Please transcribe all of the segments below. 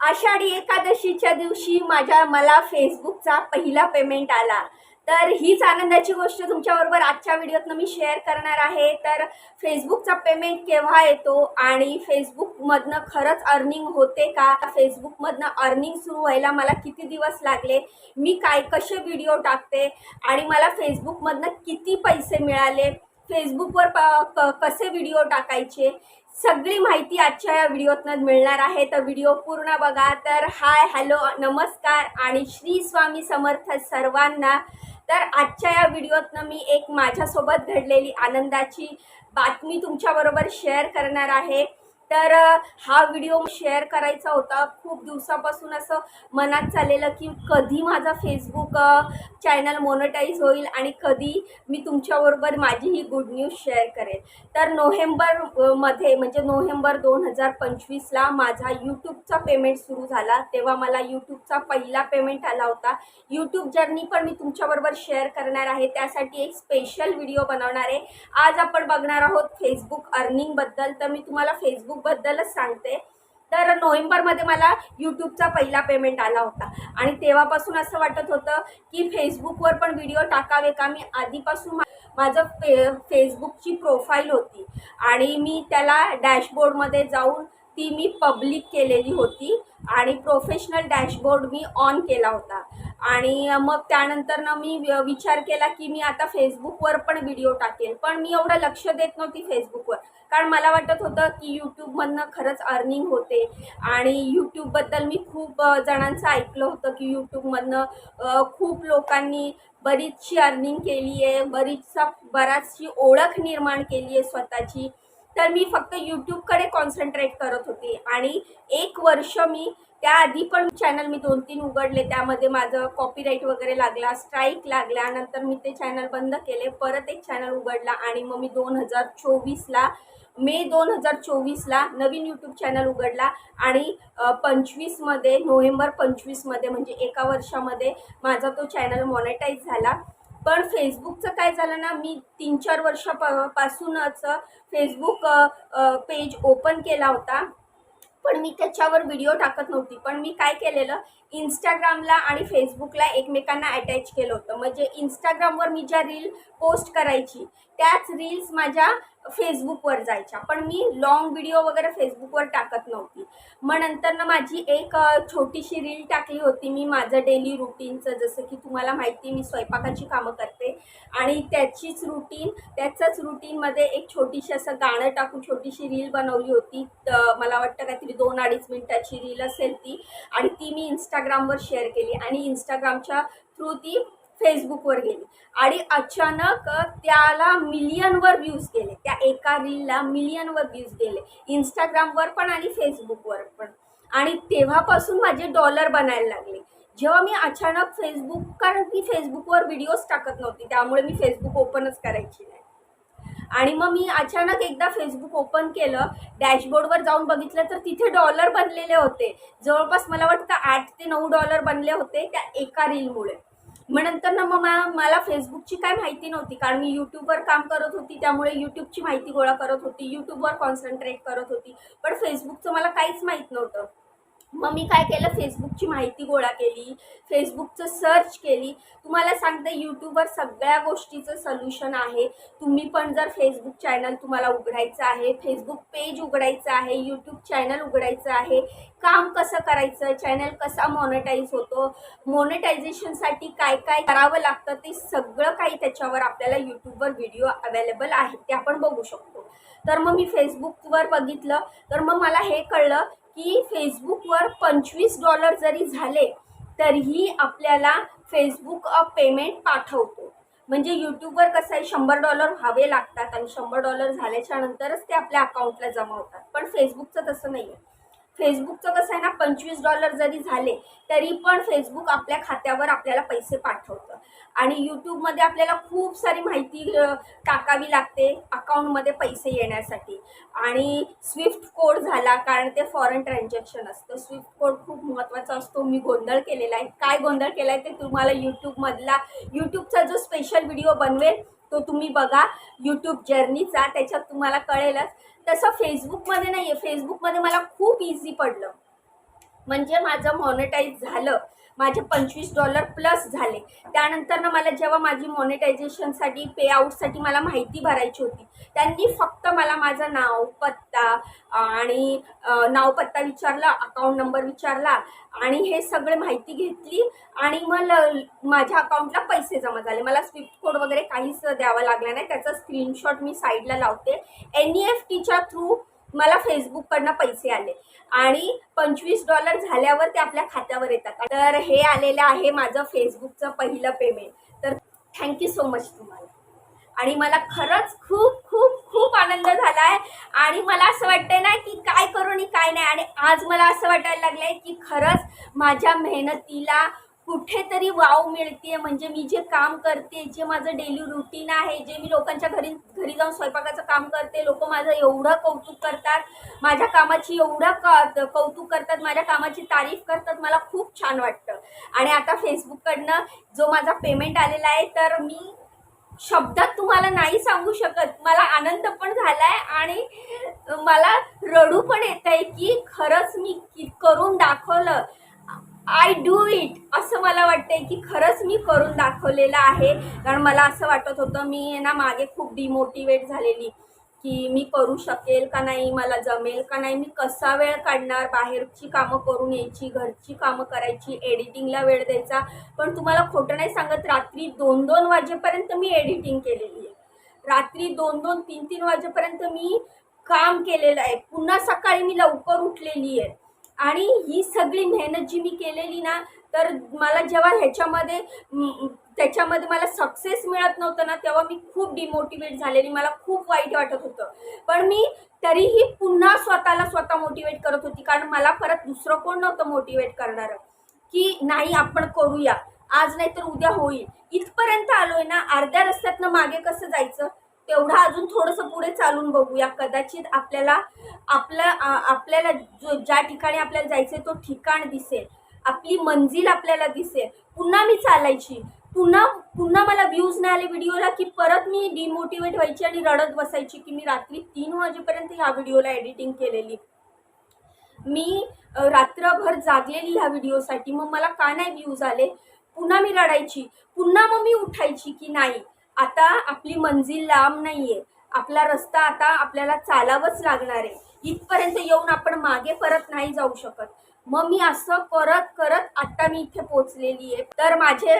आषाढी एकादशीच्या दिवशी मला फेसबुकचा पहिला पेमेंट आला। तर हीच आनंदाची गोष्ट तुमच्याबरोबर आजच्या व्हिडिओत मी शेअर करणार आहे। तर फेसबुकचा पेमेंट केव्हा येतो आणि फेसबुकमधनं खरंच अर्निंग होते का, फेसबुकमधनं अर्निंग सुरू व्हायला मला किती दिवस लागले, मी कसे व्हिडिओ टाकते आणि मला फेसबुकमधनं किती पैसे मिळाले, फेसबुकवर कसे व्हिडिओ टाकायचे, सगळी माहिती आजच्या या व्हिडिओतनं मिळणार आहे। तर व्हिडिओ पूर्ण बघा। तर हाय, हॅलो, नमस्कार आणि श्री स्वामी समर्थ सर्वांना। तर आजच्या या व्हिडिओतनं मी एक माझ्यासोबत घडलेली आनंदाची बातमी तुमच्याबरोबर शेअर करणार आहे। तर हा व्हिडिओ शेअर करायचा होता, खूप दिवसापासून असं मनात चाललेलं की कधी माझा फेसबुक चॅनल मोनेटाईज होईल आणि कधी मी तुमच्याबरोबर माझी ही गुड न्यूज शेअर करेल। तर नोव्हेंबरमध्ये म्हणजे नोव्हेंबर 2025ला माझा यूट्यूबचा पेमेंट सुरू झाला। तेव्हा मला यूट्यूबचा पहिला पेमेंट आला होता। यूट्यूब जर्नी पण मी तुमच्याबरोबर शेअर करणार आहे, त्यासाठी एक स्पेशल व्हिडिओ बनवणार आहे। आज आपण बघणार आहोत फेसबुक अर्निंगबद्दल। तर मी तुम्हाला फेसबुकबद्दलच सांगते। तर नोव्हेंबरमध्ये मला यूट्यूबचा पहिला पेमेंट आला होता आणि तेव्हापासून असं वाटत होतं की फेसबुकवर पण व्हिडिओ टाकावे का। मी आधीपासून माझं फेसबुकची प्रोफाईल होती आणि मी त्याला डॅशबोर्डमध्ये जाऊन ती मी पब्लिक केलेली होती आणि प्रोफेशनल डॅशबोर्ड मी ऑन केला होता। आणि मग त्यानंतर मी विचार केला की मी आता फेसबुकवर पण व्हिडिओ टाकेल, पण मी एवढं लक्ष देत नव्हती फेसबुकवर, कारण मला वाटत होतं की यूट्यूबमधनं खरंच अर्निंग होते आणि यूट्यूबबद्दल मी खूप जणांचं ऐकलं होतं की यूट्यूबमधनं खूप लोकांनी बरीचशी अर्निंग केली आहे, बराचशी ओळख निर्माण केली आहे स्वतःची। तर मी फक्त यूट्यूबकडे कॉन्सन्ट्रेट करत होते आणि 1 वर्ष मी त्याआधी पण चॅनल मी 2-3 उघडले, त्यामध्ये माझं कॉपीराईट वगैरे लागला, स्ट्राईक लागला, नंतर मी ते चॅनल बंद केले, परत एक चॅनल उघडला आणि मग मी 2024ला मे 2024ला नवीन यूट्यूब चॅनल उघडला आणि 25मध्ये नोव्हेंबर 25मध्ये म्हणजे 1 वर्षामध्ये माझा तो चॅनल मॉनेटाईज झाला। पण फेसबुकचं काय झालं ना, मी 3-4 वर्षापासूनच फेसबुक पेज ओपन केला होता, पण मी त्याच्यावर व्हिडिओ टाकत नव्हती। पण मी काय केलेलं, इंस्टाग्रामला आणि फेसबुकला एकमेकांना अटॅच केलं होतं। म्हणजे इंस्टाग्रामवर मी ज्या रील पोस्ट करायची त्याच रील्स माझ्या फेसबुकवर जायच्या, पण मी लॉंग व्हिडिओ वगैरे फेसबुकवर टाकत नव्हती। मग नंतर माझी एक छोटीशी रील टाकली होती मी माझं डेली रुटीनचं, जसं की तुम्हाला माहिती मी स्वयंपाकाची कामं करते आणि त्याचंच रुटीनमध्ये एक छोटीशी असं गाणं टाकून छोटीशी रील बनवली होती। मला वाटतं काहीतरी 2-2.5 मिनिटाची रील असेल ती, आणि ती मी इंस्टाग्रामवर शेअर केली आणि इंस्टाग्रामच्या थ्रू ती फेसबुकवर गेली आणि अचानक त्याला मिलियनवर व्ह्यूज गेले, त्या एका रीलला मिलियनवर व्ह्यूज गेले, इंस्टाग्रामवर पण आणि फेसबुकवर पण। आणि तेव्हापासून माझे डॉलर बनायला लागले। जेव्हा मी अचानक कारण की फेसबुकवर व्हिडिओज टाकत नव्हती, त्यामुळे मी फेसबुक ओपनच करायची नाही। आणि मग मी अचानक एकदा फेसबुक ओपन केलं, डॅशबोर्डवर जाऊन बघितलं तर तिथे डॉलर बनलेले होते। जवळपास मला वाटतं $8 ते $9 बनले होते त्या एका रीलमुळे। मग नंतर मला फेसबुकची काय माहिती नव्हती, कारण मी यूट्यूबवर काम करत होती, त्यामुळे यूट्यूबची माहिती गोळा करत होती, यूट्यूबवर कॉन्सन्ट्रेट करत होती, पण फेसबुकचं मला काहीच माहीत नव्हतं। मग मी काय केलं, फेसबुकची माहिती गोळा केली, फेसबुकचं सर्च केली। तुम्हाला सांगते, यूट्यूबवर सगळ्या गोष्टीचं सोल्युशन आहे। तुम्ही पण जर फेसबुक चॅनल तुम्हाला उघडायचं आहे, फेसबुक पेज उघडायचं आहे, यूट्यूब चॅनल उघडायचं आहे, काम कसं करायचं, चॅनल कसा मॉनेटाईज होतो, मॉनेटायझेशनसाठी काय काय करावं लागतं, ते सगळं काही त्याच्यावर आपल्याला यूट्यूबवर व्हिडिओ अवेलेबल आहे, ते आपण बघू शकतो। तर मग मी फेसबुकवर बघितलं, तर मग मला हे कळलं की फेसबुकवर $25 जरी झाले तरीही आपल्याला फेसबुक पेमेंट पाठवतो। म्हणजे यूट्यूबवर कसं आहे, $100 व्हावे लागतात आणि $100 झाल्याच्या नंतरच ते आपल्या अकाउंटला जमा होतात, पण फेसबुकचं तसं नाही आहे। फेसबुकचं कसं आहे ना, $25 जरी झाले तरी पण फेसबुक आपल्या खात्यावर आपल्याला पैसे पाठवतं। आणि यूट्यूबमध्ये आपल्याला खूप सारी माहिती टाकावी लागते अकाउंटमध्ये पैसे येण्यासाठी। आणि स्विफ्ट कोड झाला, कारण ते फॉरेन ट्रान्झॅक्शन असतं, स्विफ्ट कोड खूप महत्त्वाचा असतो। मी गोंधळ केलेला आहे, काय गोंधळ केला आहे ते तुम्हाला यूट्यूबचा जो स्पेशल व्हिडिओ बनवेल तो तुम्ही बघा, यूट्यूब जर्नीचा, त्याच्यात तुम्हाला कळेलच। तसं फेसबुकमध्ये नाही आहे, फेसबुकमध्ये मला खूप इझी पडलं। म्हणजे माझं मॉनिटाईज झालं, माझे $25 प्लस झाले. त्यानंतर ना मला जेव्हा माझी मॉनिटायझेशनसाठी पे आउटसाठी मला माहिती भरायची होती, त्यांनी फक्त मला माझं नाव, पत्ता आणि नाव पत्ता विचारला, अकाउंट नंबर विचारला आणि हे सगळे माहिती घेतली आणि मग माझ्या अकाउंटला पैसे जमा झाले. मला स्विफ्ट कोड वगैरे काहीच द्यावं लागलं नाही. त्याचा स्क्रीनशॉट मी साईडला लावते. NEFTच्या थ्रू मला फेसबुककडनं पैसे आले आणि $25 झाल्यावर ते आपल्या खात्यावर येतात. तर हे आलेलं आहे माझं फेसबुकचं पहिलं पेमेंट. तर थँक्यू सो मच तुम्हाला. आणि मला खरंच खूप खूप खूप आनंद झाला आहे आणि मला असं वाटतंय ना की काय करू आणि काय नाही. आणि आज मला असं वाटायला लागलंय की खरंच माझ्या मेहनतीला कुठेतरी वाव मिळते. म्हणजे मी जे काम करते, जे माझं डेली रुटीन आहे, जे मी लोकांच्या घरी जाऊन स्वयंपाकाचं काम करते, लोक माझं एवढं कौतुक करतात, माझ्या कामाची एवढं कौतुक करतात, माझ्या कामाची तारीफ करतात, मला खूप छान वाटतं. आणि आता फेसबुककडनं जो माझा पेमेंट आलेला आहे, तर मी शब्दात तुम्हाला नाही सांगू शकत. मला आनंद पण झालाय आणि मला रडू पण येत आहे की खरंच मी करून दाखवलं. आय डू इट असं मला वाटतंय की खरंच मी करून दाखवलेलं आहे. कारण मला असं वाटत होतं, मी ना मागे खूप डिमोटिवेट झालेली की मी करू शकेल का नाही, मला जमेल का नाही, मी कसा वेळ काढणार, बाहेरची कामं करून यायची, घरची कामं करायची, एडिटिंगला वेळ द्यायचा. पण तुम्हाला खोटं नाही सांगत, रात्री 2-2 वाजेपर्यंत मी एडिटिंग केलेली आहे. रात्री 2-2, 3-3 वाजेपर्यंत मी काम केलेलं आहे. पुन्हा सकाळी मी लवकर उठलेली आहे. आणि ही सगळी मेहनत जी मी केलेली ना, तर मला जेव्हा त्याच्यामध्ये मला सक्सेस मिळत नव्हतं ना, तेव्हा मी खूप डिमोटिवेट झालेली. मला खूप वाईट वाटत होतं. पण मी तरीही पुन्हा स्वतः मोटिवेट करत होती. कारण मला परत दुसरं कोण नव्हतं मोटिवेट करणारं की नाही आपण करूया, आज नाही तर उद्या होईल. इथपर्यंत आलोय ना, अर्ध्या रस्त्यातनं मागे कसं जायचं, तेवढं अजून थोडंसं पुढे चालून बघूया. कदाचित आपल्याला ज्या ठिकाणी आपल्याला जायचंय तो ठिकाण दिसेल, आपली मंजिल आपल्याला दिसेल. पुन्हा मी चालायची, पुन्हा मला व्ह्यूज नाही आले व्हिडिओला की परत मी डिमोटिवेट व्हायची आणि रडत बसायची की मी रात्री 3 वाजेपर्यंत ह्या व्हिडिओला एडिटिंग केलेली, मी रात्रभर जागलेली ह्या व्हिडिओसाठी, मग मला का नाही व्ह्यूज आले. पुन्हा मी रडायची, पुन्हा मग मी उठायची की नाही, आता आपली मंजिल लांब नाहीये, आपला रस्ता आता आपल्याला चालावंच लागणार आहे. इथपर्यंत येऊन आपण मागे परत नाही जाऊ शकत. मग मी असं करत करत आता मी इथे पोचलेली आहे. तर माझे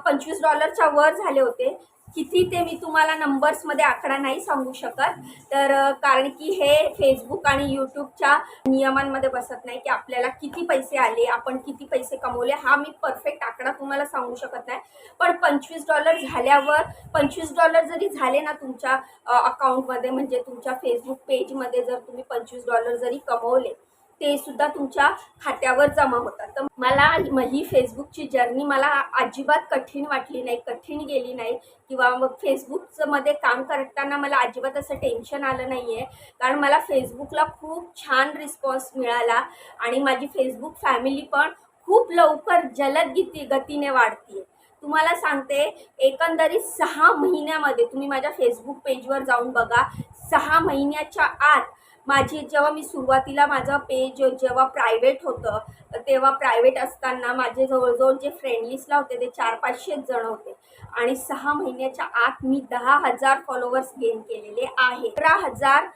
$25च्या वर झाले होते. किती ते मी तुम्हाला नंबर्समध्ये आकडा नाही सांगू शकत. तर कारण की हे फेसबुक आणि यूट्यूबच्या नियमांमध्ये बसत नाही की आपल्याला किती पैसे आले, आपण किती पैसे कमवले, हा मी परफेक्ट आकडा तुम्हाला सांगू शकत नाही. पण $25 झाल्यावर, $25 जरी झाले ना तुमच्या अकाउंटमध्ये, म्हणजे तुमच्या फेसबुक पेजमध्ये जर तुम्ही $25 जरी कमवले, ते सुद्धा तुमच्या खात्यावर जमा होतात. तर मला ही फेसबुकची जर्नी मला अजिबात कठीण वाटली नाही, कठीण गेली नाही. किंवा मग फेसबुकचं मध्ये काम करताना मला अजिबात असं टेन्शन आलं नाही आहे. कारण मला फेसबुकला खूप छान रिस्पॉन्स मिळाला आणि माझी फेसबुक फॅमिली पण खूप लवकर जलद गतीने वाढते. तुम्हाला सांगते, एकंदरीत 6 महिन्यामध्ये, तुम्ही माझ्या फेसबुक पेजवर जाऊन बघा, 6 महिन्याच्या आत जेव्हा मी सुरुवातीला माझं पेज जेव्हा प्रायव्हेट होतं, तेव्हा प्रायव्हेट असताना माझे जवळजवळ जे फ्रेंड लिस्टला होते ते 400-500 जण होते. आणि 6 महिन्याच्या आत मी 10,000 फॉलोवर्स गेन केलेले आहे. 15,000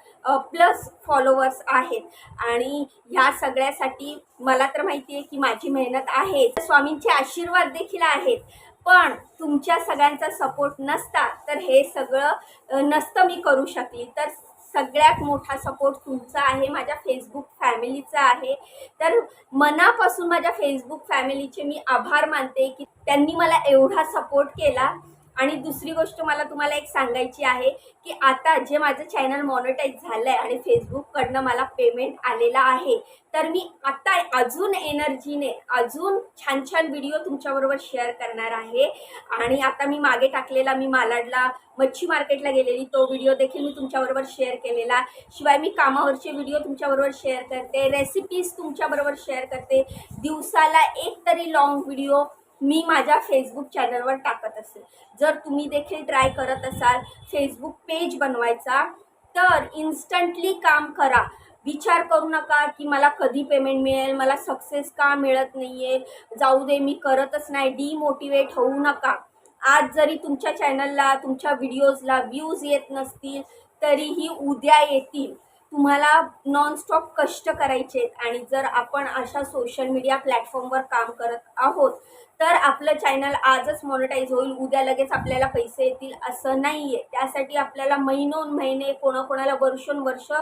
प्लस फॉलोवर्स आहेत. आणि ह्या सगळ्यासाठी मला तर माहिती आहे की माझी मेहनत आहे, स्वामींचे आशीर्वाद देखील आहेत. पण तुमच्या सगळ्यांचा सपोर्ट नसता तर हे सगळं नसतं मी करू शकली. तर सगळ्यात मोठा सपोर्ट तुमचा आहे, माझ्या फेसबुक फॅमिलीचा आहे. तर मनापासून माझ्या फेसबुक फॅमिलीचे मी आभार मानते की त्यांनी मला एवढा सपोर्ट केला. आणि दुसरी गोष्ट मला तुम्हाला एक सांगायची आहे की आता जे माझं चॅनल मॉनिटाईज झालं आहे आणि फेसबुककडनं मला पेमेंट आलेला आहे, तर मी आता अजून एनर्जीने अजून छान छान व्हिडिओ तुमच्याबरोबर शेअर करणार आहे. आणि आता मी मागे टाकलेला, मी मालाडला मच्छी मार्केटला गेलेली, तो व्हिडिओ देखील मी तुमच्याबरोबर शेअर केलेला. शिवाय मी कामावरचे व्हिडिओ तुमच्याबरोबर शेअर करते, रेसिपीज तुमच्याबरोबर शेअर करते. दिवसाला एक तरी लॉंग व्हिडिओ मी माझ्या फेसबुक चॅनलवर टाकत असेल. जर तुम्ही देखील ट्राय करत असाल फेसबुक पेज बनवायचा, तर इन्स्टंटली काम करा. विचार करू नका की मला कधी पेमेंट मिळेल, मला सक्सेस का मिळत नाही आहे, जाऊ दे मी करतच नाही, डिमोटिवेट होऊ नका. आज जरी तुमच्या चॅनलला, तुमच्या व्हिडिओजला व्ह्यूज येत नसतील तरीही उद्या येतील. तुम्हाला नॉनस्टॉप कष्ट करायचे आहेत. आणि जर आपण अशा सोशल मीडिया प्लॅटफॉर्मवर काम करत आहोत तर आपलं चॅनल आजच मॉनिटाईज होईल, उद्या लगेच आपल्याला पैसे येतील असं नाही आहे. त्यासाठी आपल्याला महिनोन-महिने, कोणाकोणाला वर्षोनवर्ष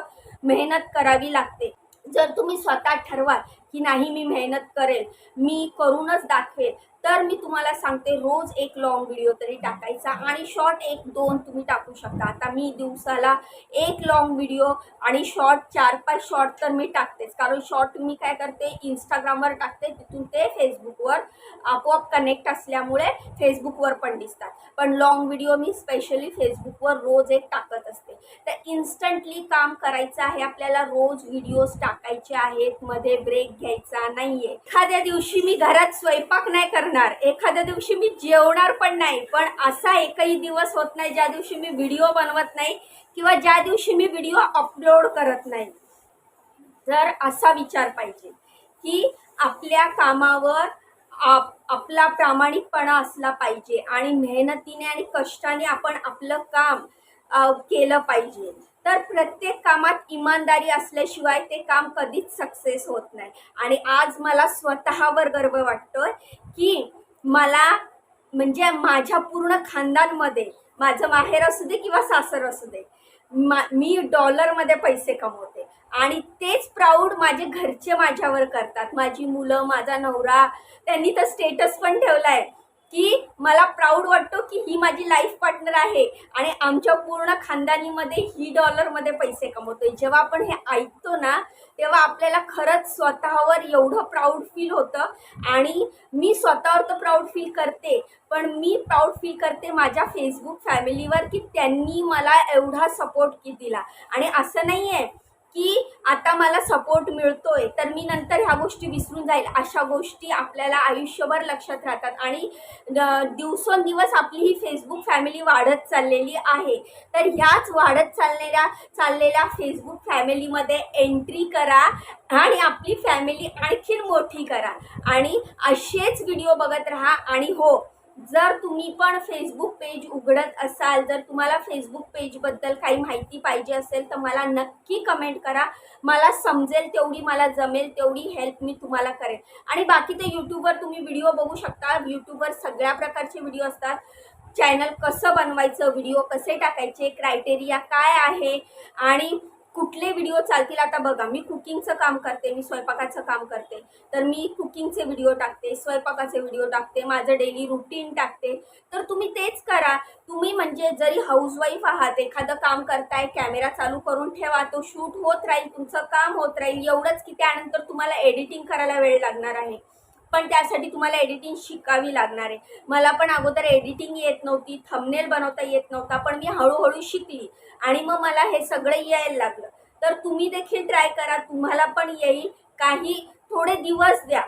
मेहनत करावी लागते. जर तुम्ही स्वतः ठरवाल की नाही मी मेहनत करेल, मी करूनच दाखवेल, तर मी तुम्हाला सांगते रोज एक लॉंग व्हिडिओ तरी टाकायचा आणि शॉर्ट 1-2 तुम्ही टाकू शकता. आता मी दिवसाला एक लॉंग व्हिडिओ आणि शॉर्ट 4-5 शॉर्ट तर मी टाकतेच, कारण शॉर्ट मी काय करते इंस्टाग्रामवर टाकते, तिथून ते फेसबुकवर आपोआप कनेक्ट असल्यामुळे फेसबुकवर पण दिसतात. पण लॉंग व्हिडिओ मी स्पेशली फेसबुकवर रोज एक टाकत असते. तर इन्स्टंटली काम करायचं आहे आपल्याला, रोज व्हिडिओज टाकायचे आहेत, मध्ये ब्रेक घ्यायचा नाहीये. एखाद्या दिवशी मी घरात स्वयंपाक नाही करणार, एखाद्या दिवशी मी जेवणार पण नाही, पण असा एकही दिवस होत नाही ज्या दिवशी मी व्हिडिओ बनवत नाही किंवा ज्या दिवशी मी व्हिडिओ अपलोड करत नाही. तर असा विचार पाहिजे की आपल्या कामावर आपला प्रामाणिकपणा असला पाहिजे आणि मेहनतीने आणि कष्टाने आपण आपलं काम केलं पाहिजे. तर प्रत्येक कामात इमानदारी असल्याशिवाय ते काम कधीच सक्सेस होत नाही. आणि आज मला स्वतःवर गर्व वाटतोय की मला म्हणजे माझ्या पूर्ण खानदानमध्ये, माझं माहेर असू दे किंवा सासर असू दे, मी डॉलरमध्ये पैसे कमवते आणि तेच प्राऊड माझे घरचे माझ्यावर करतात. माझी मुलं, माझा नवरा, त्यांनी तर स्टेटस पण ठेवलाय की मला प्राऊड वाटतो की ही माझी लाईफ पार्टनर आहे आणि आमच्या पूर्ण खानदानीमध्ये ही डॉलरमध्ये पैसे कमवतोय. जेव्हा आपण हे ऐकतो ना तेव्हा आपल्याला खरंच स्वतःवर एवढं प्राऊड फील होतं. आणि मी स्वतःवर तर प्राऊड फील करते, पण मी प्राऊड फील करते माझ्या फेसबुक फॅमिलीवर की त्यांनी मला एवढा सपोर्ट दिला. आणि असं नाही आहे की आता मला सपोर्ट मिळतोय तर मी नंतर ह्या गोष्टी विसरून जाईल. अशा गोष्टी आपल्याला आयुष्यभर लक्षात राहतात आणि दिवसेंदिवस आपली ही फेसबुक फॅमिली वाढत चाललेली आहे. तर ह्याच वाढत चाललेल्या फेसबुक फॅमिलीमध्ये एंट्री करा आणि आपली फॅमिली आणखीन मोठी करा आणि असेच व्हिडिओ बघत राहा. आणि हो, जर तुम्ही पण फेसबुक पेज उघडत असाल, जर तुम्हाला फेसबुक पेजबद्दल काही माहिती पाहिजे असेल तर मला नक्की कमेंट करा. मला समजेल तेवढी, मला जमेल तेवढी हेल्प मी तुम्हाला करेन. आणि बाकी तर यूट्यूबवर तुम्ही व्हिडिओ बघू शकता. यूट्यूबवर सगळ्या प्रकारचे व्हिडिओ असतात. चॅनल कसं बनवायचं, व्हिडिओ कसे टाकायचे, क्रायटेरिया काय आहे आणि कुठले व्हिडिओ चालतील. आता बघा, मी कुकिंगचं काम करते, मी स्वयंपाकाचं काम करते, तर मी कुकिंगचे व्हिडिओ टाकते, स्वयंपाकाचे व्हिडिओ टाकते, माझं डेली रुटीन टाकते. तर तुम्ही तेच करा. तुम्ही म्हणजे जरी हाऊसवाईफ आहात, एखादं काम करताय, कॅमेरा चालू करून ठेवा, तो शूट होत राहील, तुमचं काम होत राहील. एवढंच की त्यानंतर तुम्हाला एडिटिंग करायला वेळ लागणार आहे, पण त्यासाठी तुम्हाला एडिटिंग शिकावी लागणार आहे. मला पण अगोदर एडिटिंग येत नव्हती, थंबनेल बनवता येत नव्हता, पण मी हळूहळू शिकली आणि मग मला हे सगळं यायला लागलं. तर तुम्ही देखील ट्राय करा, तुम्हाला पण येईल. काही थोडे दिवस द्या,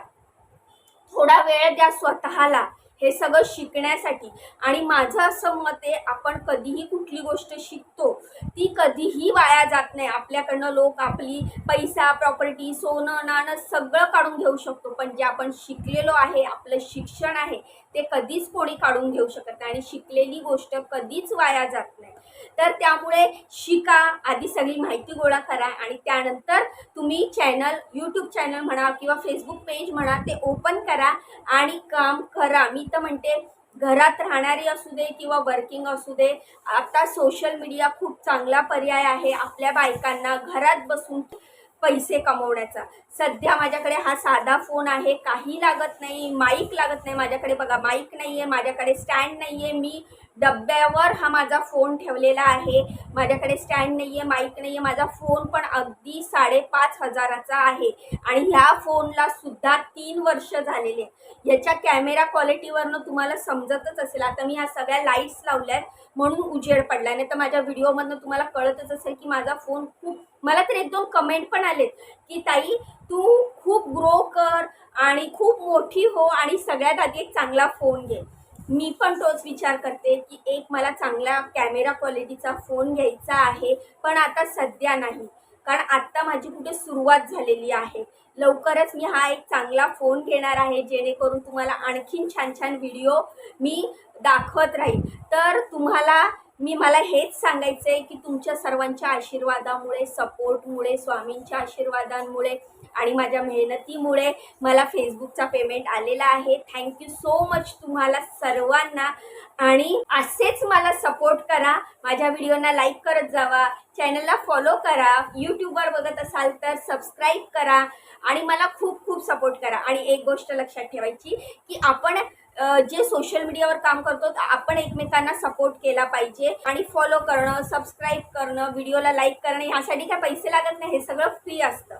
थोडा वेळ द्या स्वतःला हे सगळं शिकण्यासाठी. आणि माझं असं मत आहे, आपण कधीही कुठली गोष्ट शिकतो ती कधीही वाया जात नाही. आपल्याकडनं लोक आपली पैसा, प्रॉपर्टी, सोनं नाणं सगळं काढून घेऊ शकतो, पण जे आपण शिकलेलो आहे, आपलं शिक्षण आहे, ते कधीच कोणी काढून घेऊ शकत नाही आणि शिकलेली गोष्ट कधीच वाया जात नाही. तर त्यामुळे शिका, आधी सगळी माहिती गोळा करा आणि त्यानंतर तुम्ही चॅनल, यूट्यूब चॅनल म्हणा किंवा फेसबुक पेज म्हणा, ते ओपन करा आणि काम करा. मी तर म्हणते, घरात राहणारी असू दे किंवा वर्किंग असू दे, आता सोशल मीडिया खूप चांगला पर्याय आहे आपल्या बायकांना घरात बसून पैसे कमवण्याचा. सध्या माझ्याकडे हा साधा फोन आहे, काही लागत नाही, माईक लागत नाही. माझ्याकडे बघा, माईक नाही आहे, माझ्याकडे स्टँड नाही आहे, मी डब्यावर हा माझा फोन ठेवलेला आहे. माझ्याकडे स्टँड नाही आहे, माईक नाही आहे. माझा फोन पण अगदी 5,500चा आहे आणि ह्या फोनला सुद्धा 3 वर्ष झालेले. ह्याच्या कॅमेरा क्वालिटीवरनं तुम्हाला समजतच असेल. आता मी ह्या सगळ्या लाईट्स लावल्या आहेत म्हणून उजेड पडला, नाही तर माझ्या व्हिडिओमधनं तुम्हाला कळतच असेल की माझा फोन खूप, मला तर 1-2 कमेंट पण आलेत की ताई तू खूप ग्रो कर आणि खूप मोठी हो आणि सगळ्यात आधी एक चांगला फोन घे. मी पण तोच विचार करते की एक मला चांगला कॅमेरा क्वालिटीचा फोन घ्यायचा आहे, पण आता सध्या नाही. कारण आत्ता माझी कुठे सुरुवात झालेली आहे. लवकरच मी हा एक चांगला फोन घेणार आहे, जेणेकरून तुम्हाला आणखीन छान छान व्हिडिओ मी दाखवत राहील. तर मला हेच सांगायचं आहे की तुमच्या सर्वांच्या आशीर्वादामुळे, सपोर्टमुळे, स्वामींच्या आशीर्वादांमुळे आणि माझ्या मेहनतीमुळे मला फेसबुकचा पेमेंट आलेला आहे. थँक्यू सो मच तुम्हाला सर्वांना. आणि असेच मला सपोर्ट करा, माझ्या व्हिडिओना लाईक करत जावा, चॅनलला फॉलो करा, यूट्यूबवर बघत असाल तर सबस्क्राईब करा आणि मला खूप खूप सपोर्ट करा. आणि एक गोष्ट लक्षात ठेवायची की आपण जे सोशल मीडियावर काम करतो आपण एकमेकांना सपोर्ट केला पाहिजे. आणि फॉलो करणं, सबस्क्राईब करणं, व्हिडिओला लाईक करणं ह्यासाठी काय पैसे लागत नाही, हे सगळं फ्री असतं.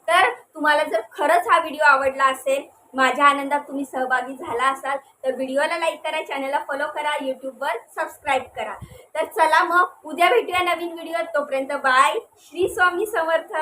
तर तुम्हाला जर खरंच हा व्हिडिओ आवडला असेल, माझ्या आनंदात तुम्ही सहभागी झाला असाल तर व्हिडिओला लाईक करा, चॅनलला फॉलो करा, यूट्यूबवर सबस्क्राईब करा. तर चला मग उद्या भेटूया नवीन व्हिडिओ. तोपर्यंत बाय. श्री स्वामी समर्थ.